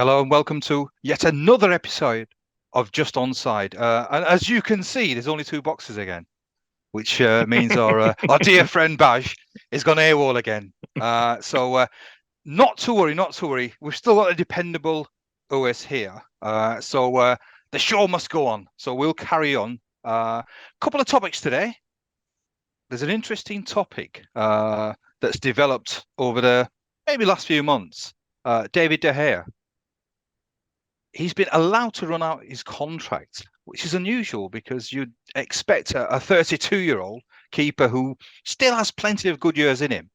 Hello and welcome to yet another episode of Just Onside. And as you can see, there's only two boxes again, which means our dear friend Baj is gone AWOL again. So not to worry, not to worry. We've still got a dependable OS here. So the show must go on. So we'll carry on. Couple of topics today. There's an interesting topic that's developed over the maybe last few months. David De Gea. He's been allowed to run out his contract, which is unusual because you'd expect a 32-year-old keeper who still has plenty of good years in him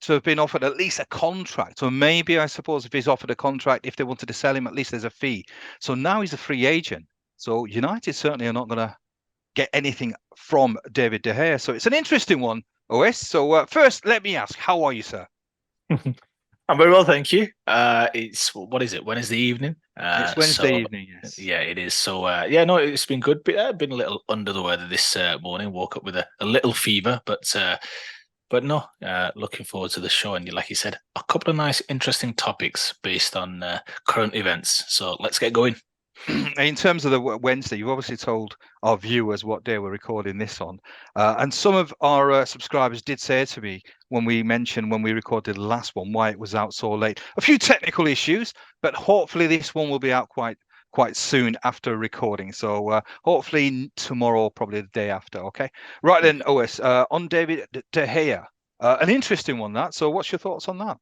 to have been offered at least a contract. Or maybe, I suppose, if he's offered a contract, if they wanted to sell him, at least there's a fee. So now he's a free agent. So United certainly are not going to get anything from David De Gea. So it's an interesting one, OS. So first, let me ask, how are you, sir? I'm very well, thank you. It's what is it? Wednesday evening. It's Wednesday evening, yes. Yeah, it is. So yeah, no, it's been good. Been a little under the weather this morning. Woke up with a little fever, but no. Looking forward to the show. And like you said, a couple of nice, interesting topics based on current events. So let's get going. In terms of the Wednesday, you've obviously told our viewers what day we're recording this on. And some of our subscribers did say to me when we mentioned when we recorded the last one why it was out so late. A few technical issues, but hopefully this one will be out quite soon after recording. So hopefully tomorrow, probably the day after. Okay. Right then, OS, on David De Gea. An interesting one, that. So what's your thoughts on that?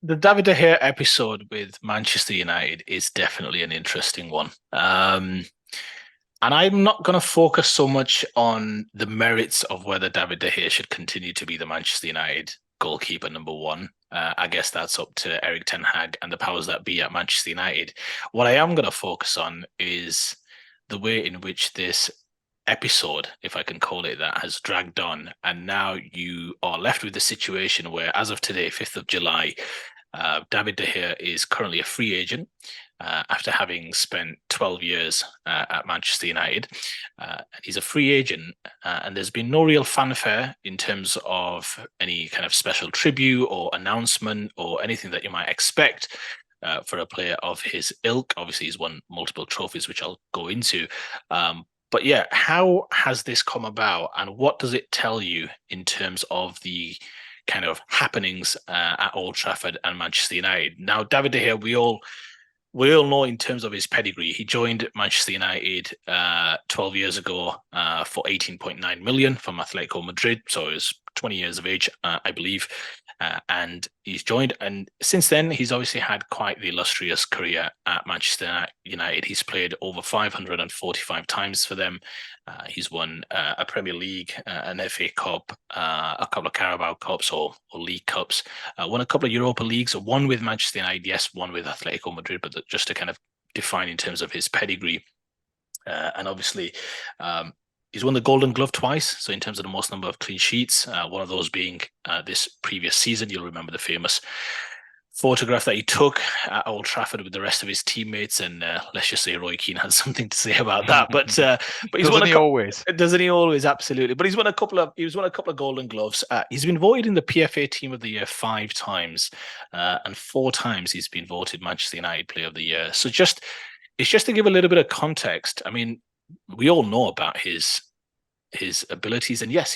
The David De Gea episode with Manchester United is definitely an interesting one. And I'm not going to focus so much on the merits of whether David De Gea should continue to be the Manchester United goalkeeper number one. I guess that's up to Eric Ten Hag and the powers that be at Manchester United. What I am going to focus on is the way in which this episode, if I can call it that, has dragged on. And now you are left with the situation where, as of today, 5th of July, David De Gea is currently a free agent after having spent 12 years at Manchester United. He's a free agent, and there's been no real fanfare in terms of any kind of special tribute or announcement or anything that you might expect for a player of his ilk. Obviously, he's won multiple trophies, which I'll go into. But yeah, how has this come about, and what does it tell you in terms of the kind of happenings at Old Trafford and Manchester United? Now, David De Gea, we all know in terms of his pedigree, he joined Manchester United 12 years ago for 18.9 million from Atletico Madrid. So he was 20 years of age, I believe. And he's joined. And since then, he's obviously had quite the illustrious career at Manchester United. He's played over 545 times for them. He's won a Premier League, an FA Cup, a couple of Carabao Cups or League Cups, won a couple of Europa Leagues, one with Manchester United, yes, one with Atletico Madrid, but just to kind of define in terms of his pedigree. And obviously, he's won the Golden Glove twice. So in terms of the most number of clean sheets, one of those being this previous season. You'll remember the famous photograph that he took at Old Trafford with the rest of his teammates, and let's just say Roy Keane had something to say about that. But he's doesn't he always? Doesn't he always? Absolutely. But he's won a couple of Golden Gloves. He's been voted in the PFA Team of the Year 5 times, and 4 times he's been voted Manchester United Player of the Year. So it's just to give a little bit of context. I mean, we all know about his abilities, and yes,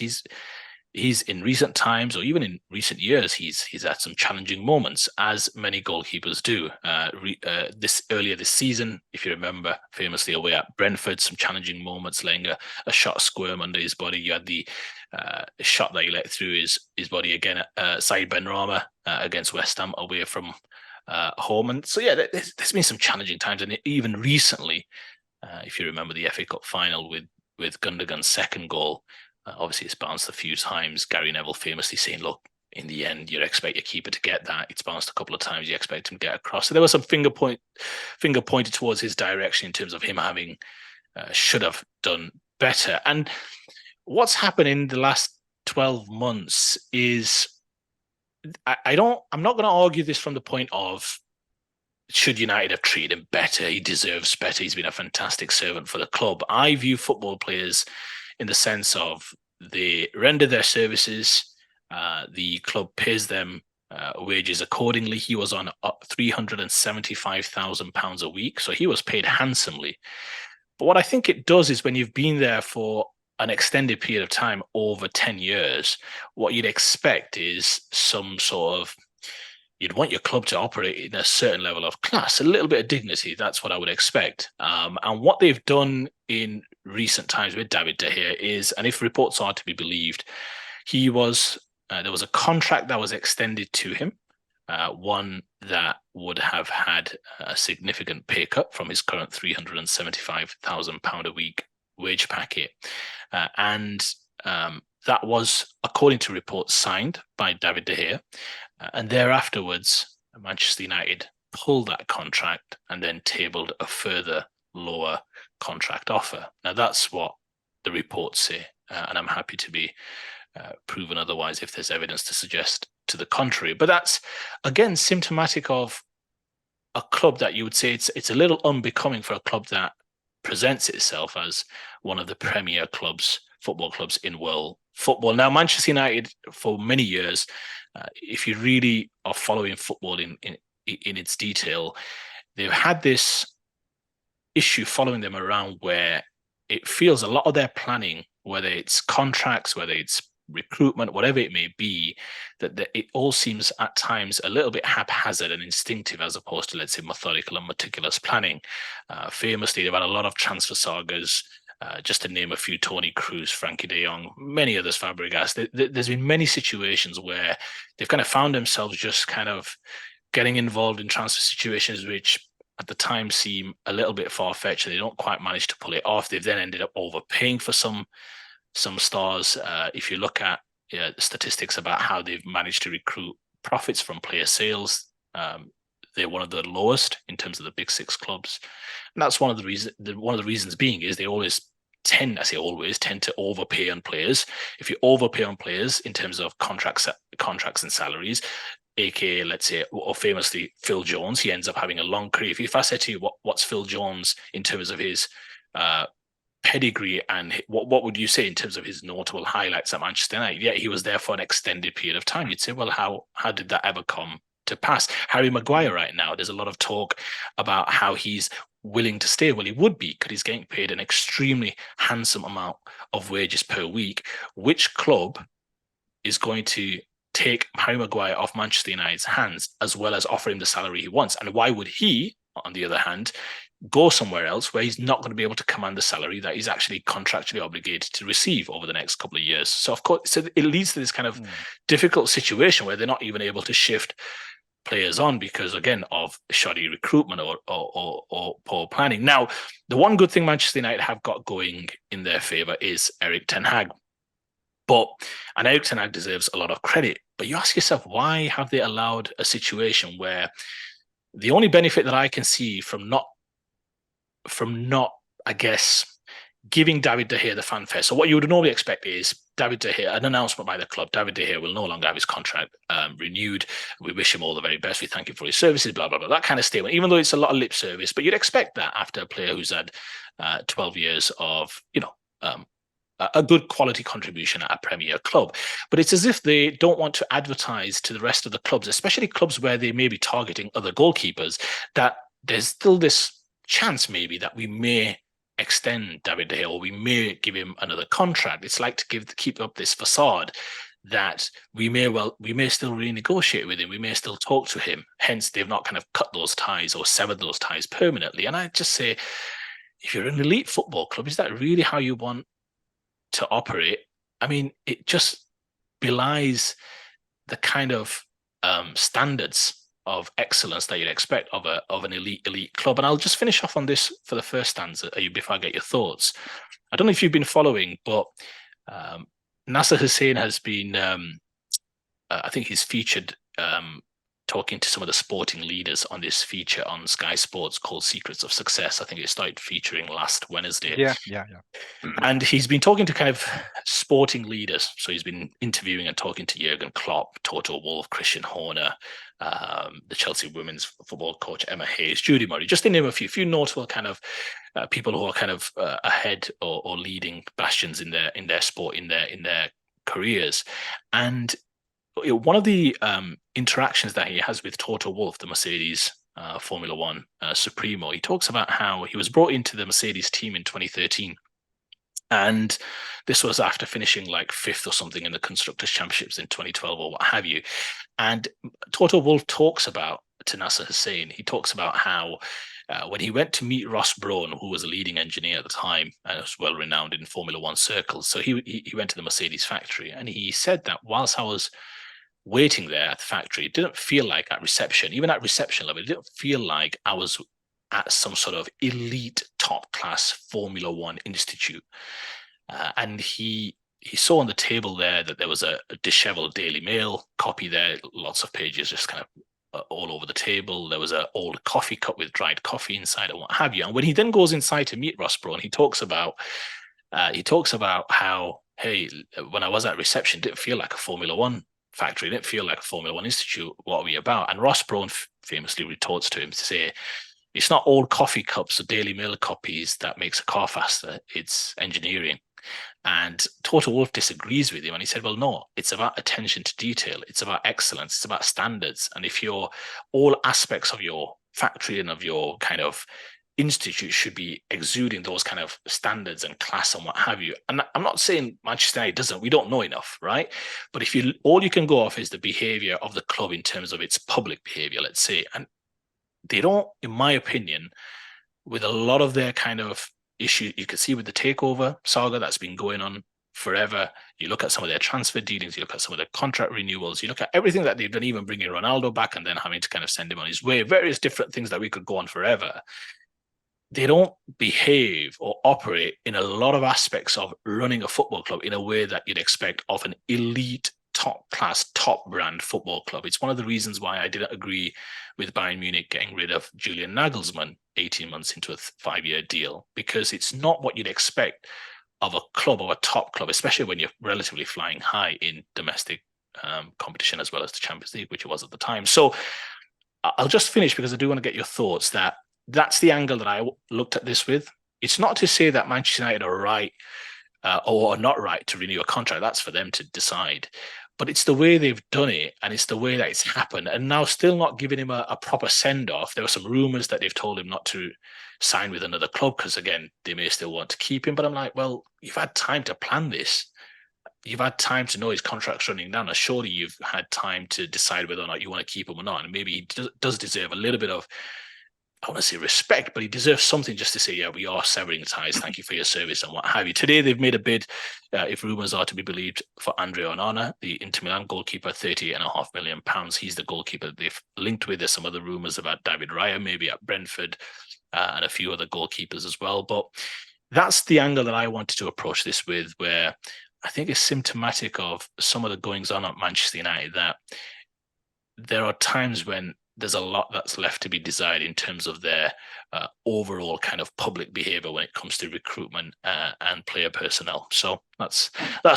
he's in recent times, or even in recent years, he's had some challenging moments, as many goalkeepers do. Earlier this season, if you remember, famously away at Brentford, some challenging moments, letting a shot squirm under his body. You had the shot that he let through his body again at Said Benrahma against West Ham away from home. And so yeah, there's been some challenging times, and even recently, if you remember the FA Cup final with Gundogan's second goal. Obviously, it's bounced a few times. Gary Neville famously saying, look, in the end, you expect your keeper to get that. It's bounced a couple of times. You expect him to get across. So there was some finger pointed towards his direction in terms of him having should have done better. And what's happened in the last 12 months is I'm not going to argue this from the point of should United have treated him better? He deserves better. He's been a fantastic servant for the club. I view football players in the sense of they render their services, the club pays them wages accordingly. He was on £375,000 a week, so he was paid handsomely. But what I think it does is when you've been there for an extended period of time, over 10 years, what you'd expect is some sort of, you'd want your club to operate in a certain level of class, a little bit of dignity. That's what I would expect. And what they've done in recent times with David De Gea is, and if reports are to be believed, there was a contract that was extended to him, one that would have had a significant pay cut from his current £375,000 a week wage packet. And that was, according to reports, signed by David De Gea. And thereafterwards, Manchester United pulled that contract and then tabled a further lower contract offer. Now, that's what the reports say, and I'm happy to be proven otherwise if there's evidence to suggest to the contrary. But that's, again, symptomatic of a club that you would say it's a little unbecoming for a club that presents itself as one of the premier football clubs in world football. Now, Manchester United, for many years, if you really are following football in its detail, they've had this issue following them around where it feels a lot of their planning, whether it's contracts, whether it's recruitment, whatever it may be, that it all seems at times a little bit haphazard and instinctive as opposed to, let's say, methodical and meticulous planning. Famously, they've had a lot of transfer sagas, just to name a few: Toni Kroos, Frankie de Jong, many others, Fabregas. There's been many situations where they've kind of found themselves just kind of getting involved in transfer situations which at the time seem a little bit far-fetched, and they don't quite manage to pull it off. They've then ended up overpaying for some stars. If you look at the statistics about how they've managed to recruit profits from player sales, they're one of the lowest in terms of the big six clubs, and that's one of the reasons being is they always tend to overpay on players. If you overpay on players in terms of contracts and salaries, aka, let's say, or famously Phil Jones, he ends up having a long career. If I said to you, what's Phil Jones in terms of his pedigree, and what would you say in terms of his notable highlights at Manchester United? Yeah, he was there for an extended period of time. You'd say, well, how did that ever come to pass? Harry Maguire right now, there's a lot of talk about how he's willing to stay. Well, he would be, because he's getting paid an extremely handsome amount of wages per week. Which club is going to take Harry Maguire off Manchester United's hands as well as offer him the salary he wants? And why would he, on the other hand, go somewhere else where he's not going to be able to command the salary that he's actually contractually obligated to receive over the next couple of years? So, of course, so it leads to this kind of difficult situation where they're not even able to shift players on because, again, of shoddy recruitment or poor planning. Now, the one good thing Manchester United have got going in their favour is Erik ten Hag. And Erik ten Hag deserves a lot of credit. But you ask yourself, why have they allowed a situation where the only benefit that I can see from not, I guess, giving David De Gea the fanfare. So what you would normally expect is David De Gea, an announcement by the club, David De Gea will no longer have his contract renewed. We wish him all the very best. We thank him for his services, blah, blah, blah. That kind of statement, even though it's a lot of lip service, but you'd expect that after a player who's had 12 years of, a good quality contribution at a Premier club. But it's as if they don't want to advertise to the rest of the clubs, especially clubs where they may be targeting other goalkeepers, that there's still this chance maybe that we may extend David De Gea or we may give him another contract. It's like to keep up this facade that we may still renegotiate with him. We may still talk to him. Hence, they've not kind of cut those ties or severed those ties permanently. And I just say, if you're an elite football club, is that really how you want to operate? I mean, it just belies the kind of standards of excellence that you'd expect of an elite club. And I'll just finish off on this for the first stanza before I get your thoughts. I don't know if you've been following, but Nasser Hussain has been, I think he's featured talking to some of the sporting leaders on this feature on Sky Sports called Secrets of Success. I think it started featuring last Wednesday. Yeah. And he's been talking to kind of sporting leaders. So he's been interviewing and talking to Jurgen Klopp, Toto Wolff, Christian Horner, the Chelsea women's football coach Emma Hayes, Judy Murray, just to name a few notable kind of people who are kind of ahead or leading bastions in their sport, in their careers. And one of the interactions that he has with Toto Wolff, the Mercedes Formula One Supremo, he talks about how he was brought into the Mercedes team in 2013. And this was after finishing like fifth or something in the Constructors' Championships in 2012 or what have you. And Toto Wolff talks about, to Nasser Hussain, he talks about how when he went to meet Ross Brawn, who was a leading engineer at the time and was well renowned in Formula One circles, so he went to the Mercedes factory, and he said that whilst I was waiting there at the factory, it didn't feel like at reception, even at reception level, it didn't feel like I was at some sort of elite top class Formula One institute. And he saw on the table there that there was a disheveled Daily Mail copy there, lots of pages just kind of all over the table. There was an old coffee cup with dried coffee inside and what have you. And when he then goes inside to meet Ross Brawn, he talks about how, hey, when I was at reception, it didn't feel like a Formula One factory, it didn't feel like a Formula One institute. What are we about? And Ross Brawn famously retorts to him to say, it's not old coffee cups or Daily Mail copies that makes a car faster, it's engineering. And Toto Wolff disagrees with him, and he said, well, no, it's about attention to detail, it's about excellence, it's about standards. And if all aspects of your factory and of your kind of institute should be exuding those kind of standards and class and what have you. And I'm not saying Manchester United doesn't, we don't know enough, right? But if all you can go off is the behavior of the club in terms of its public behavior, let's say, and they don't, in my opinion, with a lot of their kind of issues, you can see with the takeover saga that's been going on forever. You look at some of their transfer dealings, you look at some of their contract renewals, you look at everything that they've done, even bringing Ronaldo back and then having to kind of send him on his way, various different things that we could go on forever. They don't behave or operate in a lot of aspects of running a football club in a way that you'd expect of an elite, top class, top brand football club. It's one of the reasons why I didn't agree with Bayern Munich getting rid of Julian Nagelsmann 18 months into a 5-year deal, because it's not what you'd expect of a club or a top club, especially when you're relatively flying high in domestic competition as well as the Champions League, which it was at the time. So I'll just finish because I do want to get your thoughts. That's the angle that I looked at this with. It's not to say that Manchester United are right or are not right to renew a contract. That's for them to decide. But it's the way they've done it, and it's the way that it's happened. And now still not giving him a proper send-off. There were some rumours that they've told him not to sign with another club because, again, they may still want to keep him. But I'm like, well, you've had time to plan this. You've had time to know his contract's running down. And surely you've had time to decide whether or not you want to keep him or not. And maybe he does deserve a little bit of, I want to say respect, but he deserves something just to say, yeah, we are severing ties. Thank you for your service and what have you. Today, they've made a bid, if rumours are to be believed, for Andre Onana, the Inter Milan goalkeeper, £38.5 million. He's the goalkeeper they've linked with. There's some other rumours about David Raya, maybe at Brentford, and a few other goalkeepers as well. But that's the angle that I wanted to approach this with, where I think it's symptomatic of some of the goings on at Manchester United, that there are times when there's a lot that's left to be desired in terms of their overall kind of public behavior when it comes to recruitment and player personnel. So that's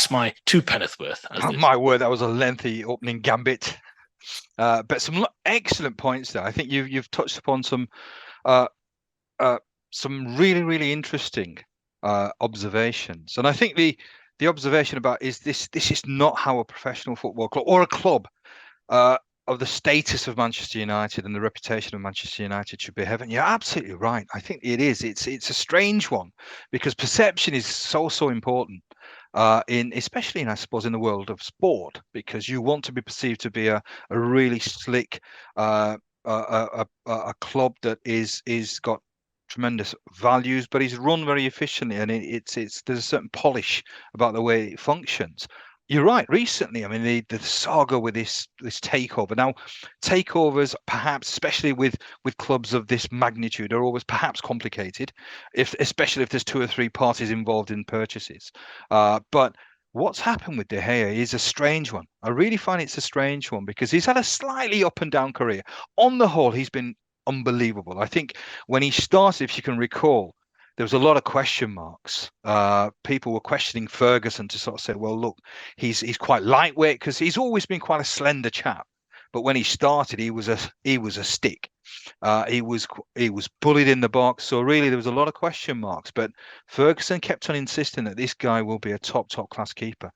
my two penneth worth. My word, that was a lengthy opening gambit, but some excellent points there. I think you've touched upon some really, really interesting observations, and I think the observation about this is not how a professional football club or a club of the status of Manchester United and the reputation of Manchester United should behave. And you're absolutely right. I think it is. It's a strange one, because perception is so important especially in, I suppose, in the world of sport, because you want to be perceived to be a really slick a club that is got tremendous values, but is run very efficiently, and there's a certain polish about the way it functions. You're right. Recently, I mean, the saga with this takeover. Now, takeovers, perhaps, especially with clubs of this magnitude, are always perhaps complicated, especially if there's 2 or 3 parties involved in purchases. But what's happened with De Gea is a strange one. I really find it's a strange one, because he's had a slightly up and down career. On the whole, he's been unbelievable. I think when he started, if you can recall, there was a lot of question marks. People were questioning Ferguson to sort of say, well, look, he's quite lightweight, because he's always been quite a slender chap. But when he started, he was a stick. He was bullied in the box. So really, there was a lot of question marks. But Ferguson kept on insisting that this guy will be a top class keeper.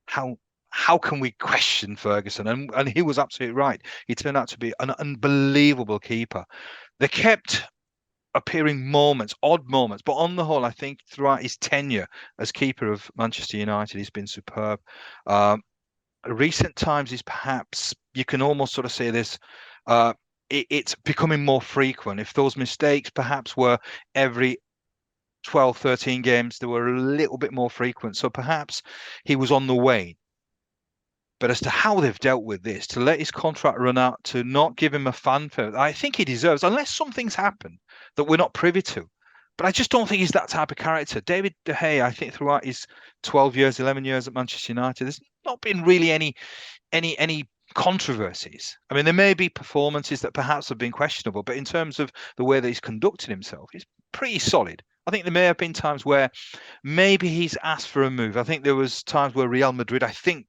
How how can we question Ferguson? And he was absolutely right. He turned out to be an unbelievable keeper. They kept appearing moments, odd moments, but on the whole, I think throughout his tenure as keeper of Manchester United, he's been superb. Um, Recent times is perhaps you can almost sort of say this. It's becoming more frequent. If those mistakes perhaps were every 12, 13 games, they were a little bit more frequent. So perhaps he was on the wane. But as to how they've dealt with this, to let his contract run out, to not give him a fanfare, I think he deserves, unless something's happened that we're not privy to. But I just don't think he's that type of character. David De Gea, I think throughout his 12 years, 11 years at Manchester United, there's not been really any controversies. I mean, there may be performances that perhaps have been questionable, but in terms of the way that he's conducted himself, he's pretty solid. I think there may have been times where maybe he's asked for a move. I think there was times where Real Madrid, I think,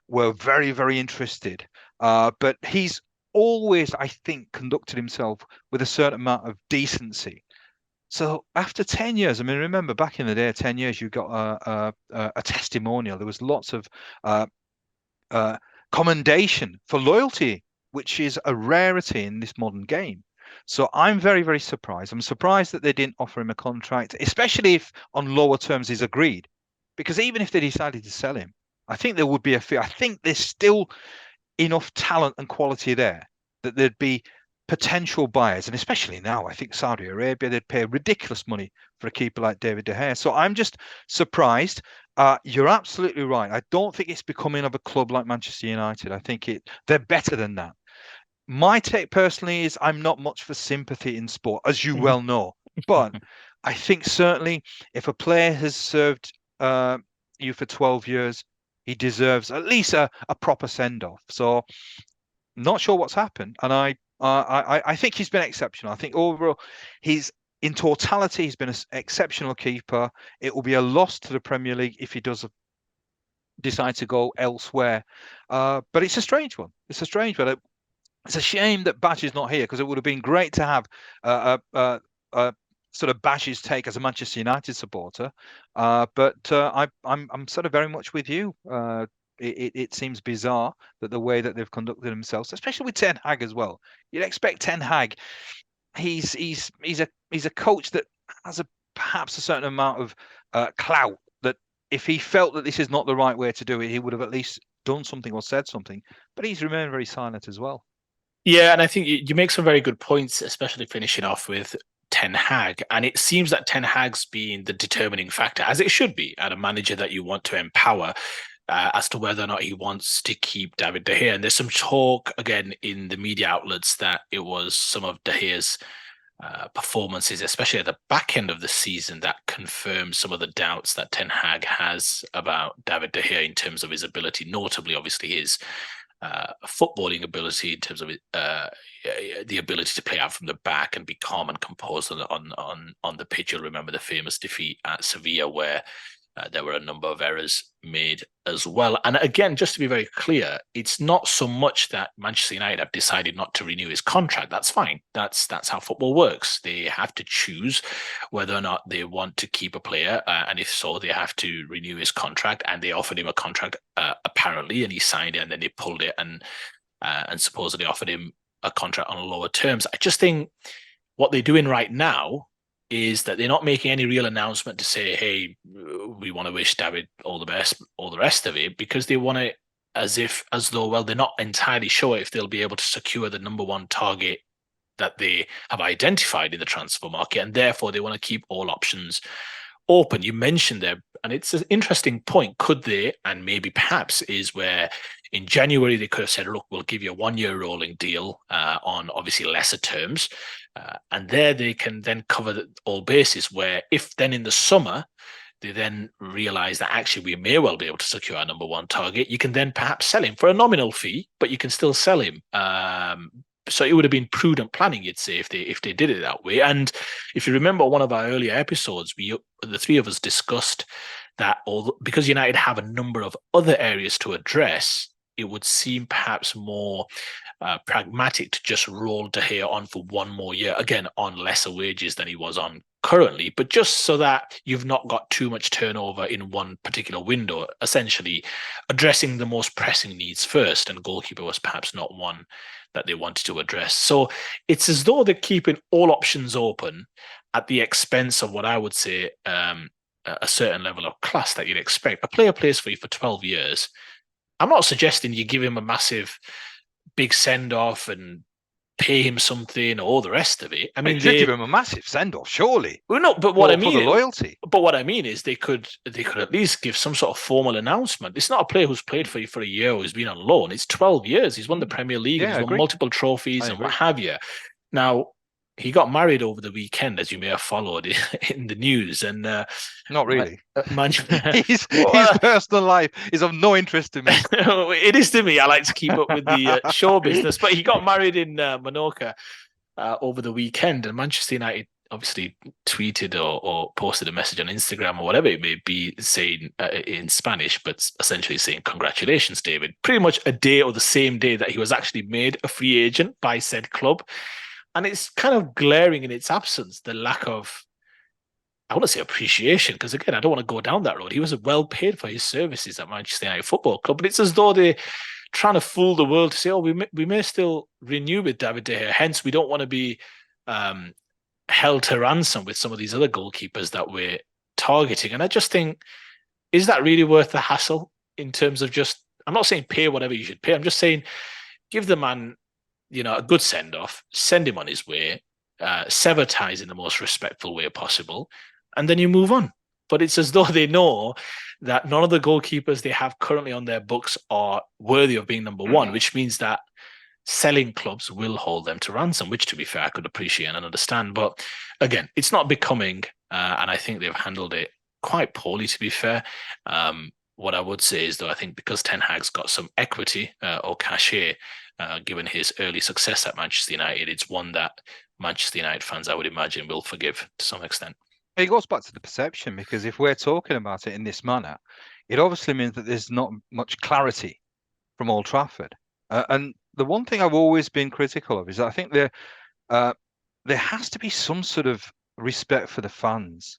were very, very interested. But he's always, I think, conducted himself with a certain amount of decency. So after 10 years, I mean, remember back in the day, 10 years, you got a testimonial. There was lots of uh, commendation for loyalty, which is a rarity in this modern game. So I'm very, very surprised. I'm surprised that they didn't offer him a contract, especially if on lower terms is agreed. Because even if they decided to sell him, I think there would be a fee. I think there's still enough talent and quality there that there'd be potential buyers. And especially now, I think Saudi Arabia, they'd pay ridiculous money for a keeper like David De Gea. So I'm just surprised. You're absolutely right. I don't think it's becoming of a club like Manchester United. I think they're better than that. My take personally is I'm not much for sympathy in sport, as you well know. But I think certainly if a player has served you for 12 years, he deserves at least a proper send off. So not sure what's happened, and I think he's been exceptional. I think overall, he's in totality he's been an exceptional keeper. It will be a loss to the Premier League if he does decide to go elsewhere. But it's a strange one. It's a strange one. It's a shame that Bash is not here because it would have been great to have sort of Bash's take as a Manchester United supporter. I'm sort of very much with you. It seems bizarre that the way that they've conducted themselves, especially with Ten Hag as well. You'd expect Ten Hag. He's a coach that has perhaps a certain amount of clout. That if he felt that this is not the right way to do it, he would have at least done something or said something. But he's remained very silent as well. Yeah, and I think you make some very good points, especially finishing off with Ten Hag. And it seems that Ten Hag's been the determining factor, as it should be, at a manager that you want to empower as to whether or not he wants to keep David De Gea. And there's some talk, again, in the media outlets that it was some of De Gea's performances, especially at the back end of the season, that confirms some of the doubts that Ten Hag has about David De Gea in terms of his ability, notably, obviously, his footballing ability in terms of the ability to play out from the back and be calm and composed on the pitch. You'll remember the famous defeat at Sevilla where there were a number of errors made as well. And again, just to be very clear, it's not so much that Manchester United have decided not to renew his contract. That's fine. That's how football works. They have to choose whether or not they want to keep a player, and if so, they have to renew his contract. And they offered him a contract apparently, and he signed it, and then they pulled it and supposedly offered him a contract on lower terms. I just think what they're doing right now is that they're not making any real announcement to say, hey, we want to wish David all the best, all the rest of it, because they want it as though, well, they're not entirely sure if they'll be able to secure the number one target that they have identified in the transfer market, and therefore they want to keep all options open. You mentioned there, and it's an interesting point. Could they, and maybe perhaps is where in January they could have said, look, we'll give you a 1-year rolling deal on obviously lesser terms. And there they can then cover all bases, where if then in the summer they then realize that actually we may well be able to secure our number one target, you can then perhaps sell him for a nominal fee, but you can still sell him. So it would have been prudent planning, you'd say, if they did it that way. And if you remember one of our earlier episodes, the three of us discussed that because United have a number of other areas to address, it would seem perhaps more pragmatic to just roll De Gea on for one more year, again, on lesser wages than he was on currently, but just so that you've not got too much turnover in one particular window, essentially addressing the most pressing needs first, and goalkeeper was perhaps not one that they wanted to address. So it's as though they're keeping all options open at the expense of what I would say a certain level of class that you'd expect. A player plays for you for 12 years. I'm not suggesting you give him a massive big send-off and pay him something or all the rest of it. I mean, You should give him a massive send-off, surely. Well, no, but for the loyalty. But what I mean is they could at least give some sort of formal announcement. It's not a player who's played for you for a year or who's been on loan. It's 12 years. He's won the Premier League and he's won multiple trophies and what have you. Now, he got married over the weekend, as you may have followed in the news, and not really. His personal life is of no interest to me. It is to me. I like to keep up with the show business, but he got married in Menorca over the weekend, and Manchester United obviously tweeted or posted a message on Instagram or whatever it may be, saying in Spanish, but essentially saying congratulations, David. Pretty much a day or the same day that he was actually made a free agent by said club. And it's kind of glaring in its absence, the lack of, I want to say appreciation, because again, I don't want to go down that road. He was well paid for his services at Manchester United Football Club, but it's as though they're trying to fool the world to say, oh, we may still renew with David De Gea. Hence, we don't want to be held to ransom with some of these other goalkeepers that we're targeting. And I just think, is that really worth the hassle in terms of just, I'm not saying pay whatever you should pay. I'm just saying give the man, a good send-off, send him on his way, sever ties in the most respectful way possible, and then you move on. But it's as though they know that none of the goalkeepers they have currently on their books are worthy of being number one, which means that selling clubs will hold them to ransom, which, to be fair, I could appreciate and understand. But again, it's not becoming, and I think they've handled it quite poorly, to be fair. What I would say is, though, I think because Ten Hag's got some equity or cachet, given his early success at Manchester United, it's one that Manchester United fans, I would imagine, will forgive to some extent. It goes back to the perception, because if we're talking about it in this manner, it obviously means that there's not much clarity from Old Trafford. And the one thing I've always been critical of is that I think there has to be some sort of respect for the fans.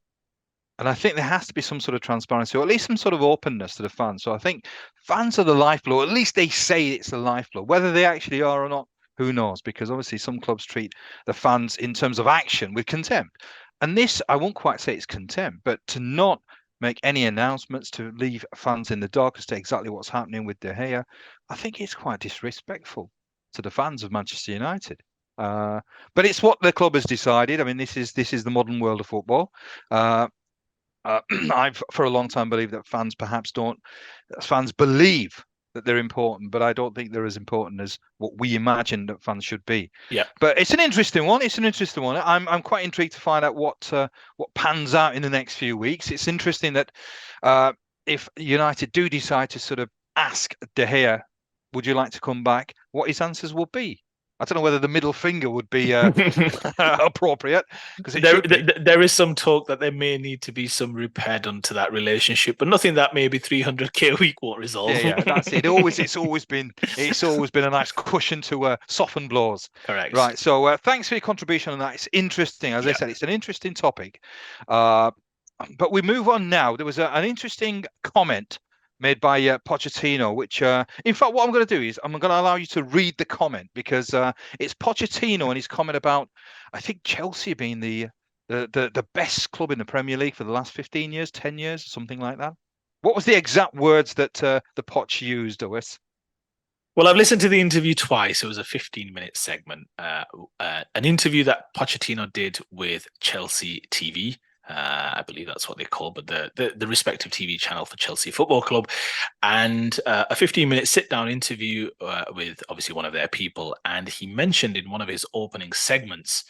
And I think there has to be some sort of transparency, or at least some sort of openness to the fans. So I think fans are the lifeblood. At least they say it's the lifeblood. Whether they actually are or not, who knows? Because obviously some clubs treat the fans in terms of action with contempt. And this, I won't quite say it's contempt, but to not make any announcements, to leave fans in the dark as to exactly what's happening with De Gea, I think it's quite disrespectful to the fans of Manchester United. But it's what the club has decided. I mean, this is the modern world of football. I've for a long time believed that fans believe that they're important, but I don't think they're as important as what we imagine that fans should be. Yeah. But it's an interesting one. I'm quite intrigued to find out what pans out in the next few weeks. It's interesting that if United do decide to sort of ask De Gea, would you like to come back, what his answers will be. I don't know whether the middle finger would be appropriate, because there is some talk that there may need to be some repair done to that relationship, but nothing that maybe 300k a week won't resolve. Yeah, that's it. It's always been a nice cushion to soften blows. Correct. Right. So thanks for your contribution on that. It's interesting. As I said, it's an interesting topic. But we move on now. There was an interesting comment made by Pochettino, which, in fact, what I'm going to do is I'm going to allow you to read the comment, because it's Pochettino and his comment about, I think, Chelsea being the best club in the Premier League for the last 15 years, 10 years, something like that. What was the exact words that the Poch used, Ois? Well, I've listened to the interview twice. It was a 15-minute segment, an interview that Pochettino did with Chelsea TV. I believe that's what they call, but the respective TV channel for Chelsea Football Club, and a 15-minute sit-down interview with obviously one of their people. And he mentioned in one of his opening segments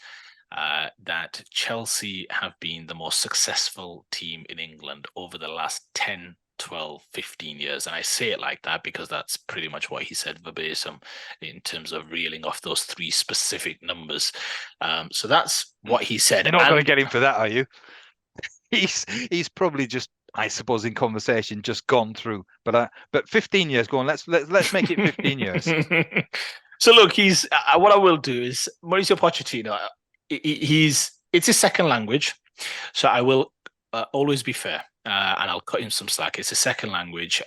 that Chelsea have been the most successful team in England over the last 10, 12, 15 years. And I say it like that because that's pretty much what he said verbatim in terms of reeling off those three specific numbers. So that's what he said. You're not going to get him for that, are you? He's probably just, I suppose, in conversation just gone through, but 15 years. Go on, let's make it 15 years. So look, he's what I will do is Mauricio Pochettino. It's his second language. So I will always be fair, and I'll cut him some slack. It's a second language,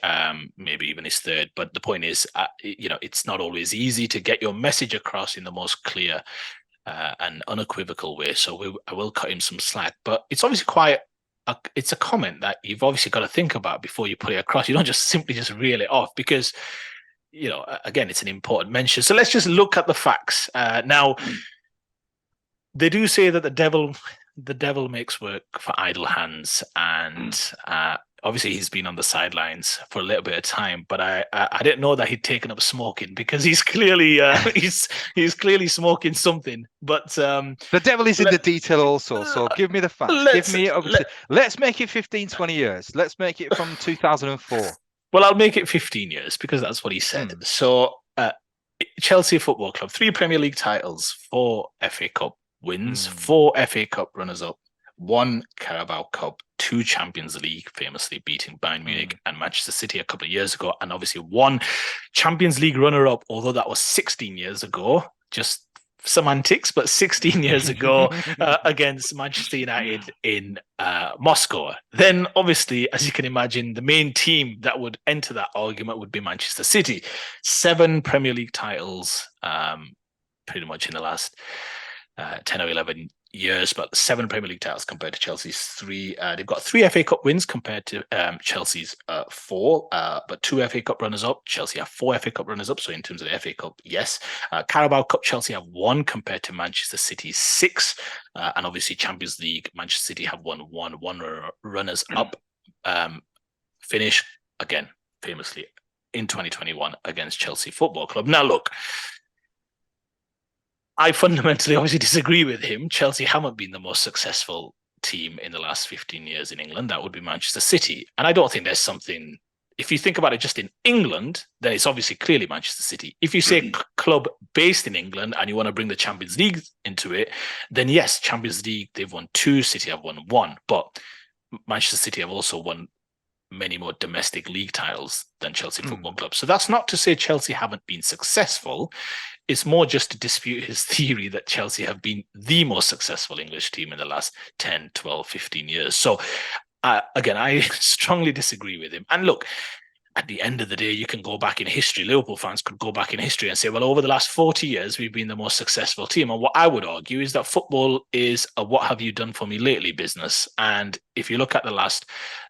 maybe even his third. But the point is, it's not always easy to get your message across in the most clear and unequivocal way. So I will cut him some slack. But it's obviously it's a comment that you've obviously got to think about before you put it across. You don't just simply just reel it off because, again, it's an important mention. So let's just look at the facts. Now, they do say that the devil makes work for idle hands, and obviously he's been on the sidelines for a little bit of time. But I didn't know that he'd taken up smoking, because he's clearly he's clearly smoking something. But the devil is in the detail also. So give me the facts. Let's make it 15, 20 years. Let's make it from 2004. Well, I'll make it 15 years because that's what he said. So Chelsea Football Club, 3 Premier League titles, 4 FA Cup wins, 4 FA Cup runners-up, 1 Carabao Cup, 2 Champions League, famously beating Bayern Munich and Manchester City a couple of years ago, and obviously 1 Champions League runner-up, although that was 16 years ago, just semantics, but 16 years ago against Manchester United in Moscow. Then, obviously, as you can imagine, the main team that would enter that argument would be Manchester City. 7 Premier League titles, pretty much in the last 10 or 11 years, but 7 Premier League titles compared to Chelsea's 3. They've got 3 FA Cup wins compared to Chelsea's 4, but 2 FA Cup runners-up. Chelsea have 4 FA Cup runners-up, so in terms of the FA Cup, yes. Carabao Cup, Chelsea have 1 compared to Manchester City's 6, and obviously Champions League, Manchester City have won 1 runners-up. Finish, again, famously, in 2021 against Chelsea Football Club. Now, look, I fundamentally obviously disagree with him. Chelsea haven't been the most successful team in the last 15 years in England. That would be Manchester City. And I don't think there's something, if you think about it just in England, then it's obviously clearly Manchester City. If you say club based in England and you want to bring the Champions League into it, then yes, Champions League, they've won 2, City have won 1. But Manchester City have also won many more domestic league titles than Chelsea Football Club. So that's not to say Chelsea haven't been successful. It's more just to dispute his theory that Chelsea have been the most successful English team in the last 10, 12, 15 years. So, again, I strongly disagree with him. And look, at the end of the day, you can go back in history. Liverpool fans could go back in history and say, well, over the last 40 years, we've been the most successful team. And what I would argue is that football is a what have you done for me lately business. And if you look at the last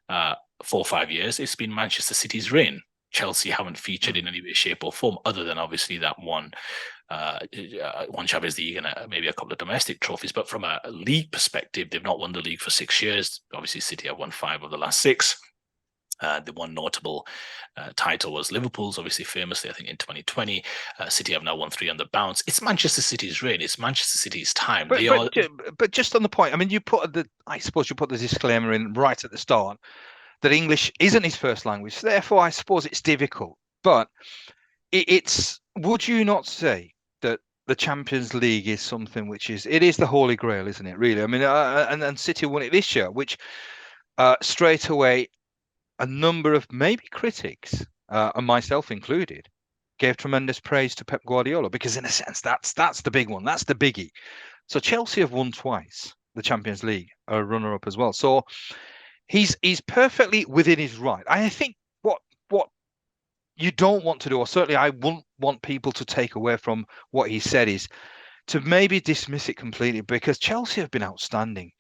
4 or 5 years, it's been Manchester City's reign. Chelsea haven't featured in any way, shape, or form, other than obviously that one Champions League and maybe a couple of domestic trophies. But from a league perspective, they've not won the league for 6 years. Obviously, City have won 5 of the last 6. The one notable title was Liverpool's, obviously famously, I think, in 2020. City have now won 3 on the bounce. It's Manchester City's reign. It's Manchester City's time. But just on the point, I mean, I suppose you put the disclaimer in right at the start that English isn't his first language. Therefore, I suppose it's difficult. But would you not say that the Champions League is something which is the holy grail, isn't it? Really, I mean, and City won it this year, which straight away a number of maybe critics, and myself included, gave tremendous praise to Pep Guardiola, because in a sense that's the big one, that's the biggie. So Chelsea have won twice the Champions League, a runner-up as well. So he's perfectly within his right. I think what you don't want to do, or certainly I wouldn't want people to take away from what he said, is to maybe dismiss it completely, because Chelsea have been outstanding.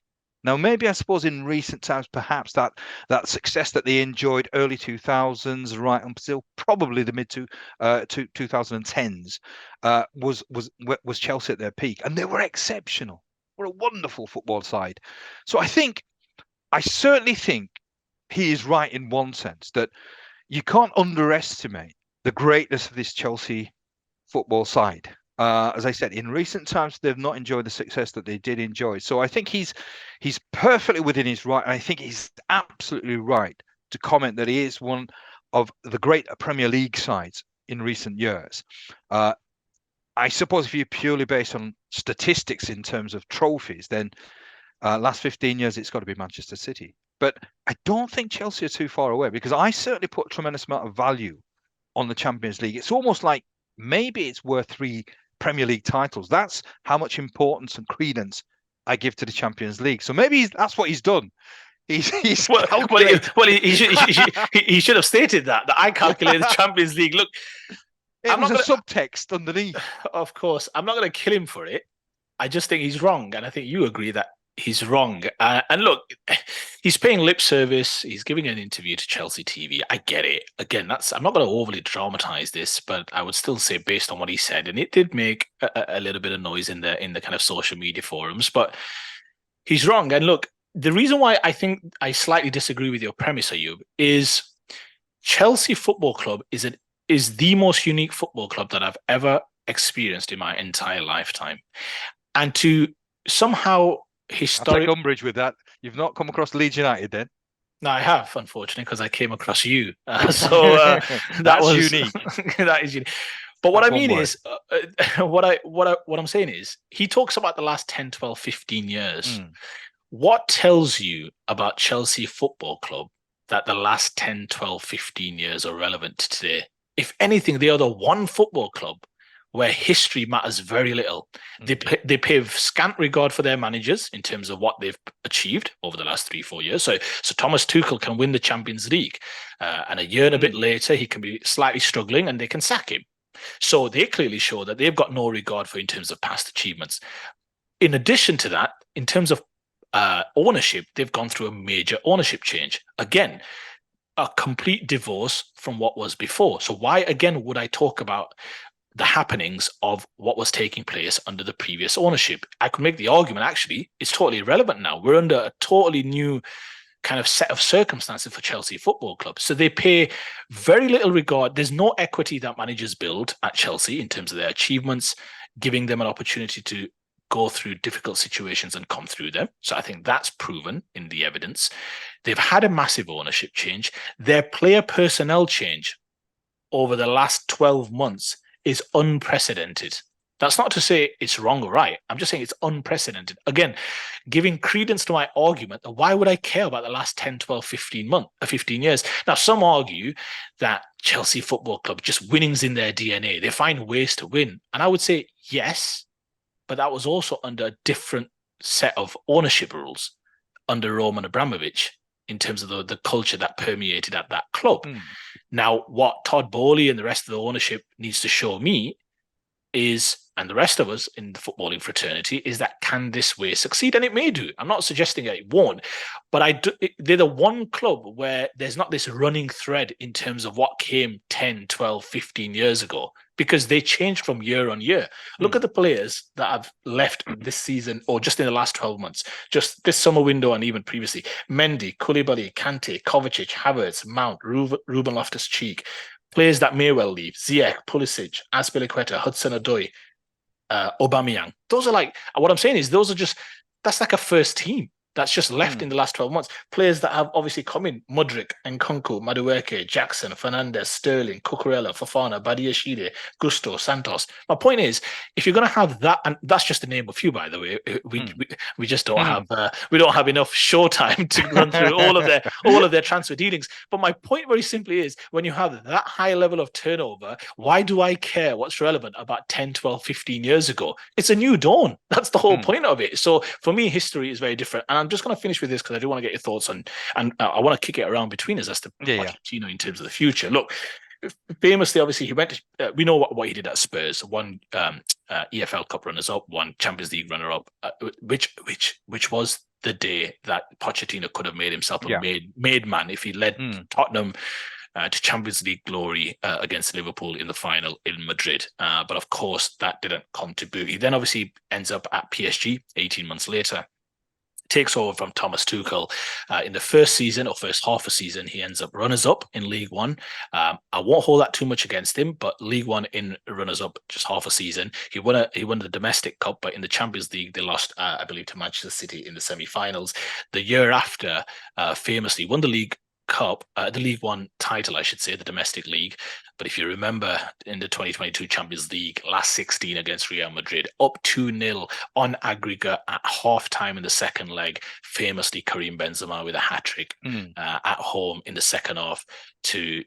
Now, maybe I suppose in recent times, perhaps that success that they enjoyed early 2000s, right until probably the mid 2010s, was Chelsea at their peak, and they were exceptional. We're a wonderful football side. So I certainly think he is right in one sense, that you can't underestimate the greatness of this Chelsea football side. As I said, in recent times, they've not enjoyed the success that they did enjoy. So I think he's perfectly within his right. And I think he's absolutely right to comment that he is one of the great Premier League sides in recent years. I suppose if you're purely based on statistics in terms of trophies, then last 15 years, it's got to be Manchester City. But I don't think Chelsea are too far away, because I certainly put a tremendous amount of value on the Champions League. It's almost like maybe it's worth 3 Premier League titles. That's how much importance and credence I give to the Champions League. So maybe that's what he's done. He's Well, calculated. he should have stated that I calculated the Champions League. Look, It was a subtext underneath. Of course, I'm not going to kill him for it. I just think he's wrong, and I think you agree that he's wrong. And look, he's paying lip service. He's giving an interview to Chelsea TV. I get it. Again, I'm not going to overly dramatize this, but I would still say, based on what he said, and it did make a little bit of noise in the kind of social media forums, but he's wrong. And look, the reason why I think I slightly disagree with your premise, Ayub, is Chelsea Football Club is the most unique football club that I've ever experienced in my entire lifetime. And to somehow I'll take umbrage with that. You've not come across Leeds United then? No, I have, unfortunately, because I came across you. So that was unique. That is unique. But what I mean is, what I'm saying is, he talks about the last 10, 12, 15 years. What tells you about Chelsea Football Club that the last 10, 12, 15 years are relevant to today? If anything, they are the one football club where history matters very little. They pay scant regard for their managers in terms of what they've achieved over the last 3-4 years. So Thomas Tuchel can win the Champions League, and a year and a bit later, he can be slightly struggling and they can sack him. So they clearly show that they've got no regard for in terms of past achievements. In addition to that, in terms of ownership, they've gone through a major ownership change. Again, a complete divorce from what was before. So why, again, would I talk about the happenings of what was taking place under the previous ownership? I could make the argument, actually, it's totally irrelevant now. We're under a totally new kind of set of circumstances for Chelsea Football Club. So they pay very little regard. There's no equity that managers build at Chelsea in terms of their achievements, giving them an opportunity to go through difficult situations and come through them. So I think that's proven in the evidence. They've had a massive ownership change. Their player personnel change over the last 12 months is unprecedented. That's not to say it's wrong or right. I'm just saying it's unprecedented. Again, giving credence to my argument, why would I care about the last 10, 12, 15 years? Now, some argue that Chelsea Football Club, just winning's in their DNA. They find ways to win. And I would say yes, but that was also under a different set of ownership rules under Roman Abramovich in terms of the culture that permeated at that club. Now, what Todd Bowley and the rest of the ownership needs to show me is, and the rest of us in the footballing fraternity, is that can this way succeed? And it may do. I'm not suggesting that it won't, but they're the one club where there's not this running thread in terms of what came 10, 12, 15 years ago, because they changed from year on year. Look at the players that have left this season or just in the last 12 months, just this summer window and even previously. Mendy, Koulibaly, Kante, Kovacic, Havertz, Mount, Ruben Loftus-Cheek. Players that may well leave: Ziyech, Pulisic, Azpilicueta, Hudson-Odoi, Aubameyang. Those are like, what I'm saying is that's like a first team that's just left in the last 12 months. Players that have obviously come in: Mudryk, Nkunku, Madueke, Jackson, Fernandes, Sterling, Cucurella, Fofana, Badiashile, Gusto, Santos. My point is, if you're going to have that, and that's just to name a few, by the way, we just don't have we don't have enough showtime to run through all of their transfer dealings. But my point very simply is, when you have that high level of turnover, why do I care what's relevant about 10, 12, 15 years ago? It's a new dawn. That's the whole point of it. So for me, history is very different. And I'm just going to finish with this because I do want to get your thoughts on, and I want to kick it around between us as to Pochettino in terms of the future. Look, famously, obviously, he went. We know what he did at Spurs. One EFL Cup runners-up, one Champions League runner-up, which was the day that Pochettino could have made himself a made man if he led Tottenham to Champions League glory against Liverpool in the final in Madrid. But of course, that didn't come to boot. He then obviously ends up at PSG 18 months later. Takes over from Thomas Tuchel. In the first season or first half of season, he ends up runners-up in League One. I won't hold that too much against him, but League One in runners-up just half a season. He won the domestic cup, but in the Champions League, they lost, I believe, to Manchester City in the semi-finals. The year after, famously won the League Cup, the League One title, I should say, the domestic league. But if you remember in the 2022 Champions League, last 16 against Real Madrid, up 2-0 on aggregate at half-time in the second leg, famously Karim Benzema with a hat-trick at home in the second half to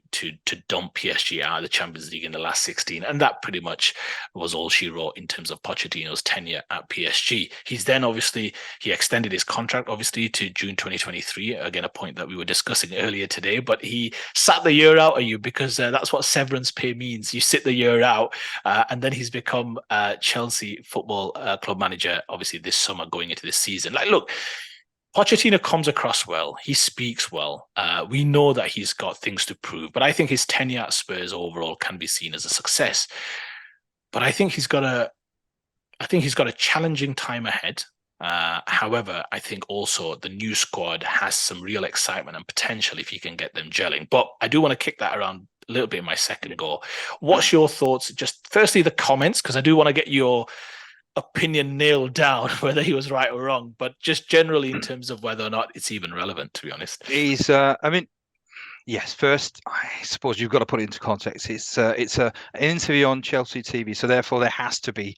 dump PSG out of the Champions League in the last 16. And that pretty much was all she wrote in terms of Pochettino's tenure at PSG. He's then he extended his contract obviously to June 2023. Again, a point that we were discussing earlier today, but he sat the year out, because that's what severance pay means. You sit the year out, and then he's become Chelsea Football Club manager, obviously this summer going into this season. Like, look, Pochettino comes across well. He speaks well. We know that he's got things to prove, but I think his tenure at Spurs overall can be seen as a success. But I think he's got a challenging time ahead. However, I think also the new squad has some real excitement and potential if he can get them gelling. But I do want to kick that around a little bit in my second go. What's your thoughts? Just firstly, the comments, because I do want to get your opinion nailed down, whether he was right or wrong, but just generally in terms of whether or not it's even relevant, to be honest. Yes, first, I suppose you've got to put it into context. It's an interview on Chelsea TV, so therefore there has to be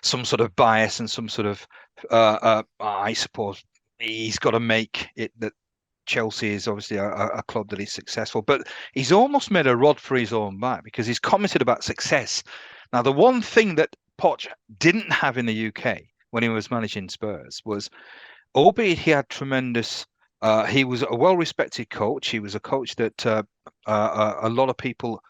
some sort of bias and some sort of, I suppose, he's got to make it that Chelsea is obviously a club that is successful, but he's almost made a rod for his own back because he's commented about success. Now, the one thing that Poch didn't have in the UK when he was managing Spurs was, albeit he had tremendous, he was a well-respected coach. He was a coach that a lot of people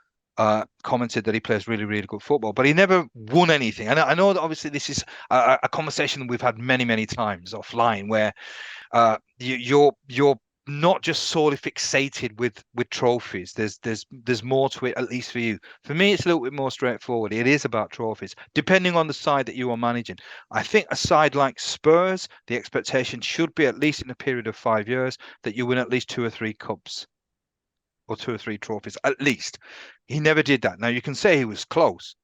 commented that he plays really, really good football, but he never won anything. And I know that obviously this is a conversation we've had many, many times offline, where you're not just solely fixated with trophies. There's more to it, at least for you. For me, it's a little bit more straightforward. It is about trophies, depending on the side that you are managing. I think a side like Spurs, the expectation should be, at least in a period of 5 years, that you win at least 2 or 3 cups or 2 or 3 trophies, at least. He never did that. Now, you can say he was close.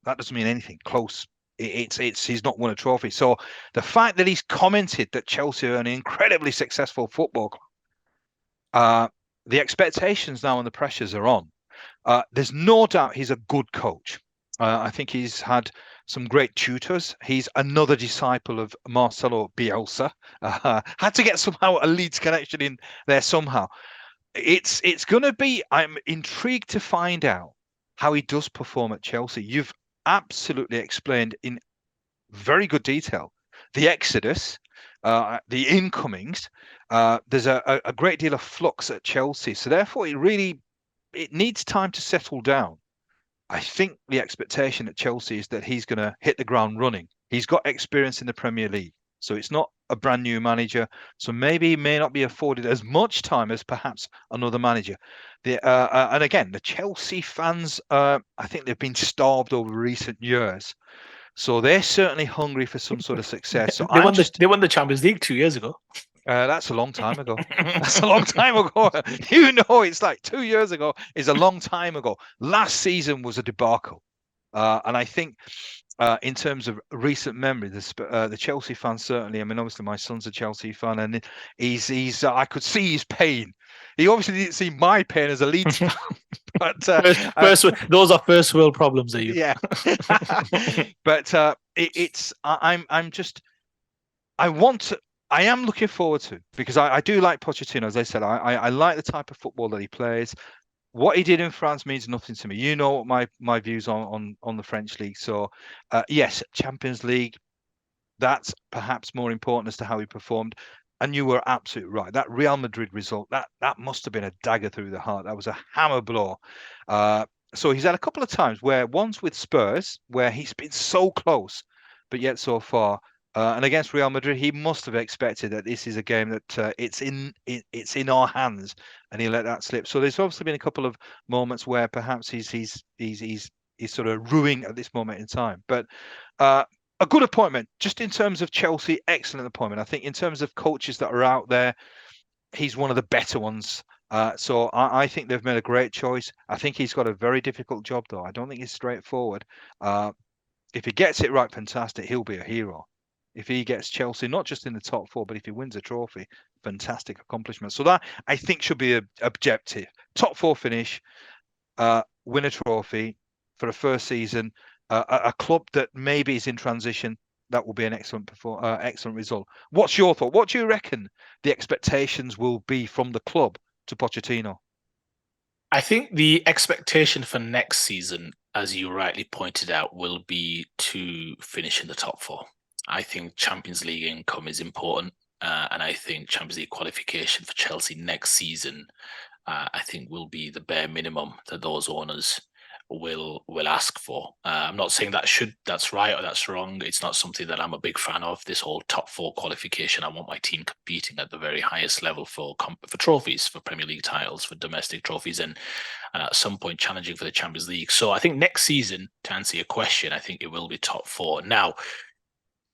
That doesn't mean anything. Close, he's not won a trophy. So the fact that he's commented that Chelsea are an incredibly successful football club, the expectations now and the pressures are on. There's no doubt he's a good coach. I think he's had some great tutors. He's another disciple of Marcelo Bielsa. Had to get somehow a Leeds connection in there somehow. It's going to be, I'm intrigued to find out how he does perform at Chelsea. You've absolutely explained in very good detail the exodus, the incomings. There's a great deal of flux at Chelsea, so therefore it needs time to settle down. I think the expectation at Chelsea is that he's going to hit the ground running. He's got experience in the Premier League, so it's not a brand new manager. So maybe he may not be afforded as much time as perhaps another manager. And again, the Chelsea fans, I think they've been starved over recent years. So they're certainly hungry for some sort of success. So they won the Champions League 2 years ago. That's a long time ago. That's a long time ago. It's like 2 years ago is a long time ago. Last season was a debacle. And I think in terms of recent memory, the Chelsea fans certainly, I mean, obviously my son's a Chelsea fan, and he's I could see his pain. He obviously didn't see my pain as a Leeds fan. But those are first world problems, are you? Yeah. But I am looking forward to, because I do like Pochettino. As I said, I like the type of football that he plays. What he did in France means nothing to me. You know what my views on the French league. So yes, Champions League, that's perhaps more important as to how he performed. And you were absolutely right. That Real Madrid result, that must have been a dagger through the heart. That was a hammer blow. So he's had a couple of times where, once with Spurs, where he's been so close, but yet so far. And against Real Madrid, he must have expected that this is a game that it's in our hands, and he let that slip. So there's obviously been a couple of moments where perhaps he's sort of ruining at this moment in time. But a good appointment, just in terms of Chelsea, excellent appointment. I think in terms of coaches that are out there, he's one of the better ones. So I think they've made a great choice. I think he's got a very difficult job, though. I don't think it's straightforward. If he gets it right, fantastic. He'll be a hero. If he gets Chelsea, not just in the top 4, but if he wins a trophy, fantastic accomplishment. So that, I think, should be an objective. Top 4 finish. win a trophy for a first season, a club that maybe is in transition. That will be an excellent result. What's your thought? What do you reckon the expectations will be from the club to Pochettino? I think the expectation for next season, as you rightly pointed out, will be to finish in the top four. I think Champions League income is important, and I think Champions League qualification for Chelsea next season, I think, will be the bare minimum that those owners will ask for. I'm not saying that's right or that's wrong. It's not something that I'm a big fan of. This whole top four qualification. I want my team competing at the very highest level for trophies, for Premier League titles, for domestic trophies, and at some point challenging for the Champions League. So I think next season, to answer your question, I think it will be top four. Now,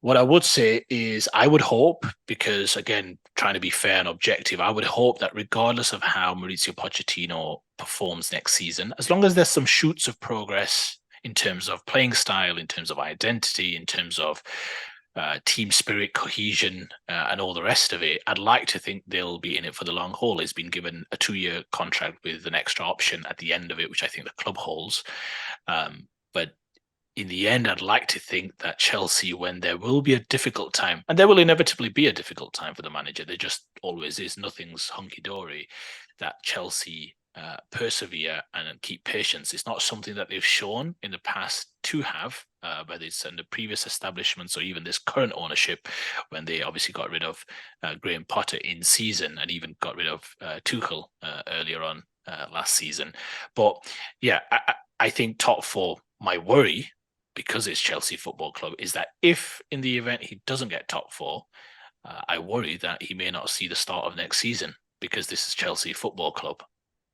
what I would say is I would hope, because again, trying to be fair and objective, I would hope that regardless of how Mauricio Pochettino performs next season, as long as there's some shoots of progress in terms of playing style, in terms of identity, in terms of team spirit, cohesion, and all the rest of it, I'd like to think they'll be in it for the long haul. He's been given a 2-year contract with an extra option at the end of it, which I think the club holds. But in the end, I'd like to think that Chelsea, when there will be a difficult time, and there will inevitably be a difficult time for the manager, there just always is, nothing's hunky-dory, that Chelsea persevere and keep patience. It's not something that they've shown in the past to have, whether it's in the previous establishments or even this current ownership, when they obviously got rid of Graham Potter in season and even got rid of Tuchel earlier on last season. But yeah, I think top four, my worry, because it's Chelsea Football Club, is that if in the event he doesn't get top four, I worry that he may not see the start of next season, because this is Chelsea Football Club.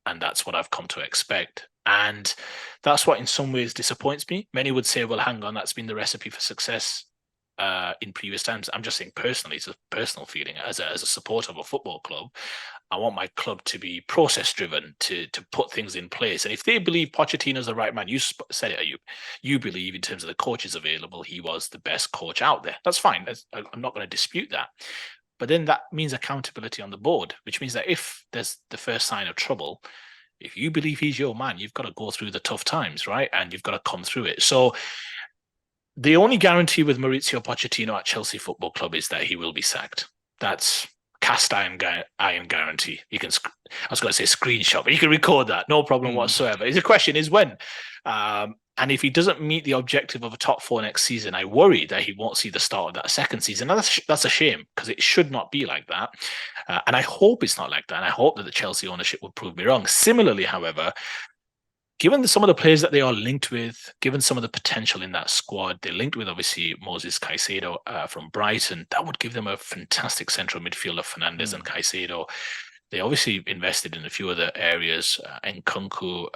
And that's what I've come to expect. And that's what in some ways disappoints me. Many would say, well, hang on, that's been the recipe for success in previous times. I'm just saying personally, it's a personal feeling as a supporter of a football club. I want my club to be process driven, to put things in place. And if they believe Pochettino's the right man, you said it, you believe in terms of the coaches available, he was the best coach out there. That's fine. I'm not going to dispute that. But then that means accountability on the board, which means that if there's the first sign of trouble, if you believe he's your man, you've got to go through the tough times, right? And you've got to come through it. So the only guarantee with Mauricio Pochettino at Chelsea Football Club is that he will be sacked. That's cast iron guarantee. You can, I was going to say screenshot, but you can record that, no problem whatsoever. The question is when. And if he doesn't meet the objective of a top four next season, I worry that he won't see the start of that second season. And that's a shame, because it should not be like that. And I hope it's not like that. And I hope that the Chelsea ownership will prove me wrong. Similarly, however, given some of the players that they are linked with, given some of the potential in that squad, they're linked with obviously Moses Caicedo from Brighton. That would give them a fantastic central midfielder, Fernandes and Caicedo. They obviously invested in a few other areas, Nkunku,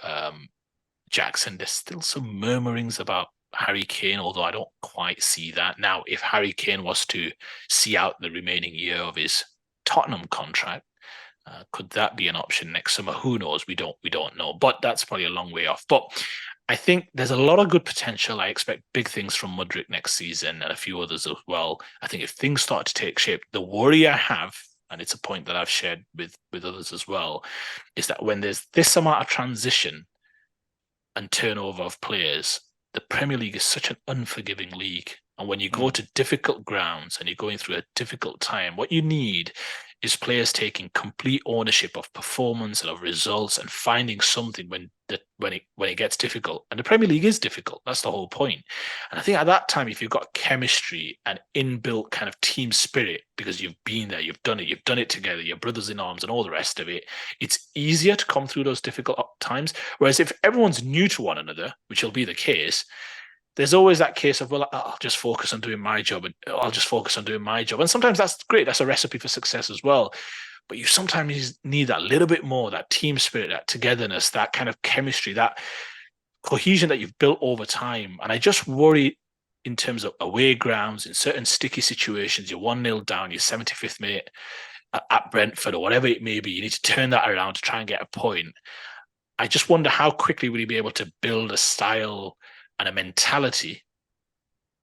Jackson. There's still some murmurings about Harry Kane, although I don't quite see that. Now, if Harry Kane was to see out the remaining year of his Tottenham contract, could that be an option next summer? Who knows? We don't know, but that's probably a long way off. But I think there's a lot of good potential. I expect big things from Mudryk next season and a few others as well. I think if things start to take shape, the worry I have, and it's a point that I've shared with others as well, is that when there's this amount of transition and turnover of players, the Premier League is such an unforgiving league. And when you go to difficult grounds and you're going through a difficult time, what you need is players taking complete ownership of performance and of results and finding something when it gets difficult. And the Premier League is difficult. That's the whole point. And I think at that time, if you've got chemistry and inbuilt kind of team spirit, because you've been there, you've done it together, you're brothers in arms and all the rest of it, it's easier to come through those difficult times. Whereas if everyone's new to one another, which will be the case, there's always that case of, well, I'll just focus on doing my job, and I'll just focus on doing my job. And sometimes that's great. That's a recipe for success as well. But you sometimes need that little bit more, that team spirit, that togetherness, that kind of chemistry, that cohesion that you've built over time. And I just worry in terms of away grounds, in certain sticky situations, you're 1-0 down, you're 75th minute at Brentford or whatever it may be. You need to turn that around to try and get a point. I just wonder how quickly will you be able to build a style and a mentality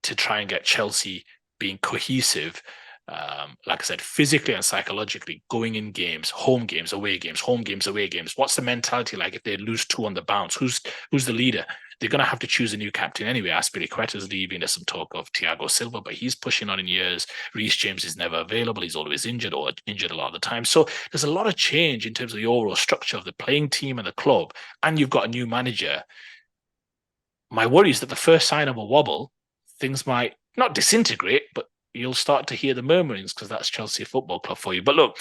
to try and get Chelsea being cohesive Like I said, physically and psychologically, going in games, home games, away games, home games, away games. What's the mentality like if they lose 2 on the bounce? Who's the leader? They're going to have to choose a new captain anyway. Aspilicueta's leaving. There's some talk of Thiago Silva, but he's pushing on in years. Reece James is never available. He's always injured or injured a lot of the time. So there's a lot of change in terms of the overall structure of the playing team and the club. And you've got a new manager. My worry is that the first sign of a wobble, things might not disintegrate, but you'll start to hear the murmurings because that's Chelsea Football Club for you. But look,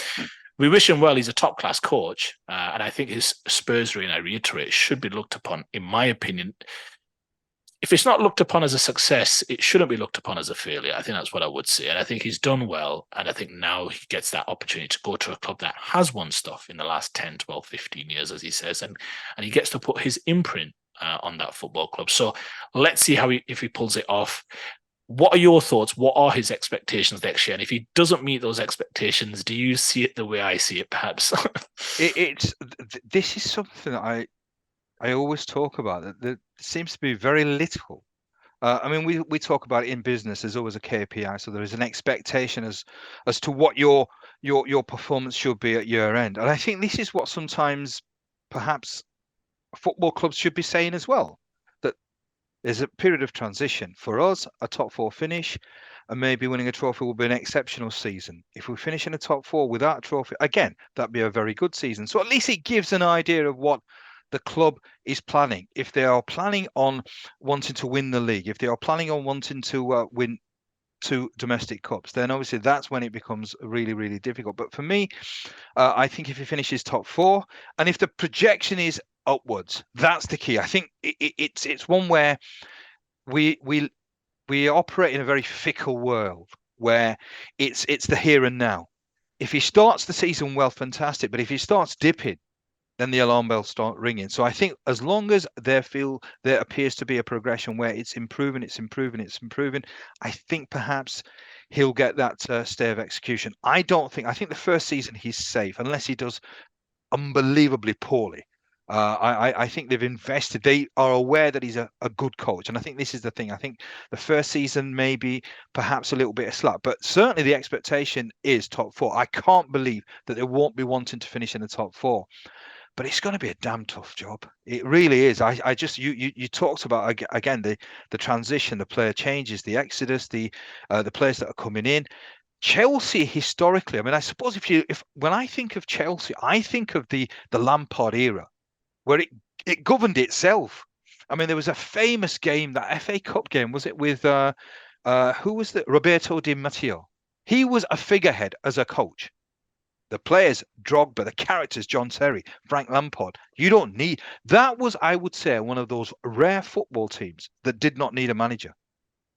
we wish him well. He's a top class coach. And I think his Spurs reign, I reiterate, should be looked upon, in my opinion. If it's not looked upon as a success, it shouldn't be looked upon as a failure. I think that's what I would say. And I think he's done well. And I think now he gets that opportunity to go to a club that has won stuff in the last 10, 12, 15 years, as he says. And he gets to put his imprint on that football club. So let's see if he pulls it off. What are your thoughts? What are his expectations next year? And if he doesn't meet those expectations, do you see it the way I see it, perhaps? This is something that I always talk about. That there seems to be very little. I mean, we talk about it in business. There's always a KPI, so there is an expectation as to what your performance should be at year end. And I think this is what sometimes perhaps football clubs should be saying as well. That there's a period of transition. For us, a top 4 finish and maybe winning a trophy will be an exceptional season. If we finish in the top 4 without a trophy, again, that'd be a very good season. So at least it gives an idea of what the club is planning. If they are planning on wanting to win the league, if they are planning on wanting to win 2 domestic cups, then obviously that's when it becomes really, really difficult. But for me, I think if he finishes top 4, and if the projection is upwards, that's the key. I think it's one where we operate in a very fickle world where it's the here and now. If he starts the season well, fantastic. But if he starts dipping, then the alarm bells start ringing. So I think as long as there appears to be a progression where it's improving, I think perhaps he'll get that stay of execution. I think the first season he's safe unless he does unbelievably poorly. I think they've invested. They are aware that he's a good coach, and I think this is the thing. I think the first season maybe perhaps a little bit of slack, but certainly the expectation is top 4. I can't believe that they won't be wanting to finish in the top 4. But it's going to be a damn tough job. It really is. I just you talked about again the transition, the player changes, the exodus, the players that are coming in. Chelsea historically, I mean, I suppose if when I think of Chelsea, I think of the Lampard era where it governed itself. I mean, there was a famous game, that FA Cup game, was it with who was that? Roberto Di Matteo. He was a figurehead as a coach. The players, Drogba, the characters, John Terry, Frank Lampard. You don't need that. Was, I would say, one of those rare football teams that did not need a manager.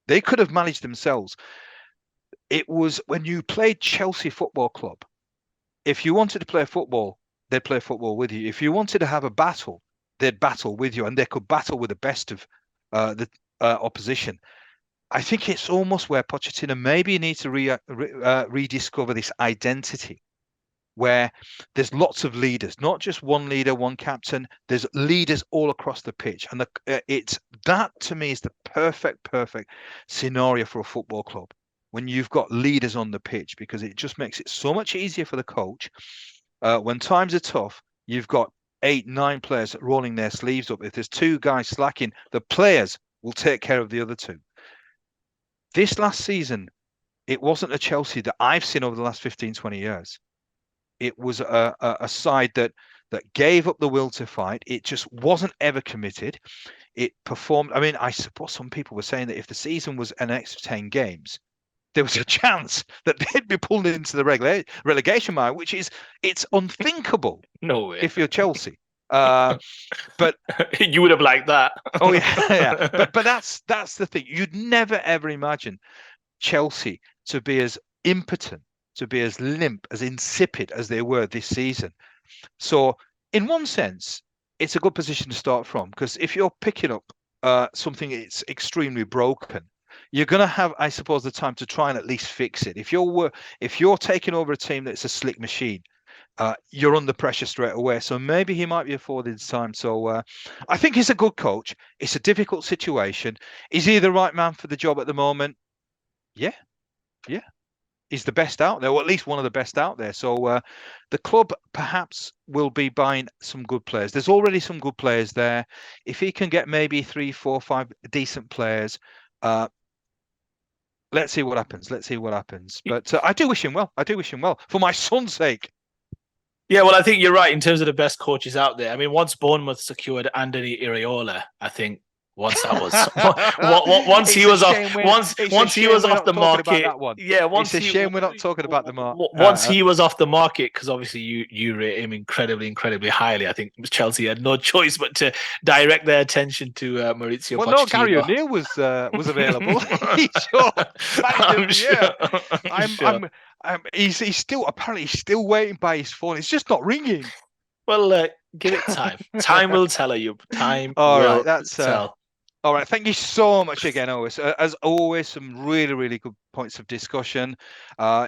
They could have managed themselves. It was when you played Chelsea Football Club. If you wanted to play football, they'd play football with you. If you wanted to have a battle, they'd battle with you, and they could battle with the best of the opposition. I think it's almost where Pochettino maybe needs to rediscover this identity, where there's lots of leaders, not just one leader, one captain. There's leaders all across the pitch, and it's that to me is the perfect scenario for a football club when you've got leaders on the pitch, because it just makes it so much easier for the coach. When times are tough, you've got 8, 9 players rolling their sleeves up. If there's 2 guys slacking, the players will take care of the other 2. This last season, it wasn't a Chelsea that I've seen over the last 15, 20 years. It was a side that gave up the will to fight. It just wasn't ever committed. It performed. I mean, I suppose some people were saying that if the season was an extra 10 games, there was a chance that they'd be pulled into the relegation mire, which it's unthinkable. No way. If you're Chelsea. But you would have liked that. Oh yeah. But that's the thing. You'd never ever imagine Chelsea to be as impotent, to be as limp, as insipid as they were this season. So in one sense, it's a good position to start from, because if you're picking up something that's extremely broken, you're going to have, I suppose, the time to try and at least fix it. If you're taking over a team that's a slick machine, you're under pressure straight away. So maybe he might be afforded time. So I think he's a good coach. It's a difficult situation. Is he the right man for the job at the moment? Yeah. is the best out there, or at least one of the best out there. So the club perhaps will be buying some good players. There's already some good players there. If he can get maybe 3, 4, 5 decent players, let's see what happens. Let's see what happens. But I do wish him well. I do wish him well for my son's sake. Yeah, well, I think you're right in terms of the best coaches out there. I mean, once Bournemouth secured Anthony Iraola, I think once that was once he was off the market. Yeah, once it's a shame we're not talking about the market. Once he was off the market, because obviously you rate him incredibly highly. I think Chelsea had no choice but to direct their attention to Maurizio Pochettino. Well, no, Gary O'Neill was available. He's still waiting by his phone. It's just not ringing. Well, give it time. Time will tell you. Time will tell. All right. Thank you so much again, Owen. As always, some really, really good points of discussion.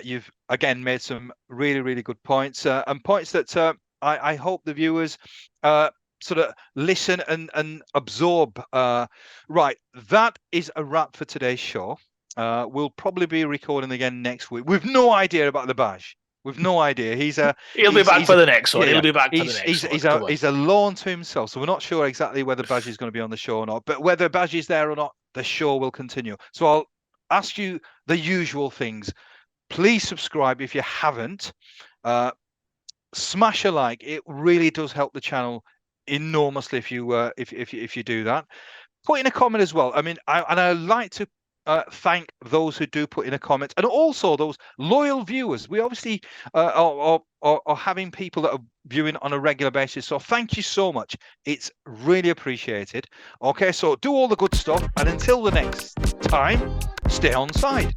You've again made some really, really good points and points that I hope the viewers sort of listen and absorb. Right. That is a wrap for today's show. We'll probably be recording again next week. We've no idea about the badge. We've no idea. He'll be back for the next one. He'll be back for the next one. He's alone to himself, so we're not sure exactly whether Badge is going to be on the show or not. But whether Badge is there or not, the show will continue. So I'll ask you the usual things. Please subscribe if you haven't. Smash a like. It really does help the channel enormously if you do that. Put in a comment as well. I mean, I like to thank those who do put in a comment, and also those loyal viewers. We obviously are having people that are viewing on a regular basis, so thank you so much. It's really appreciated. Okay, so do all the good stuff, and until the next time, stay on side.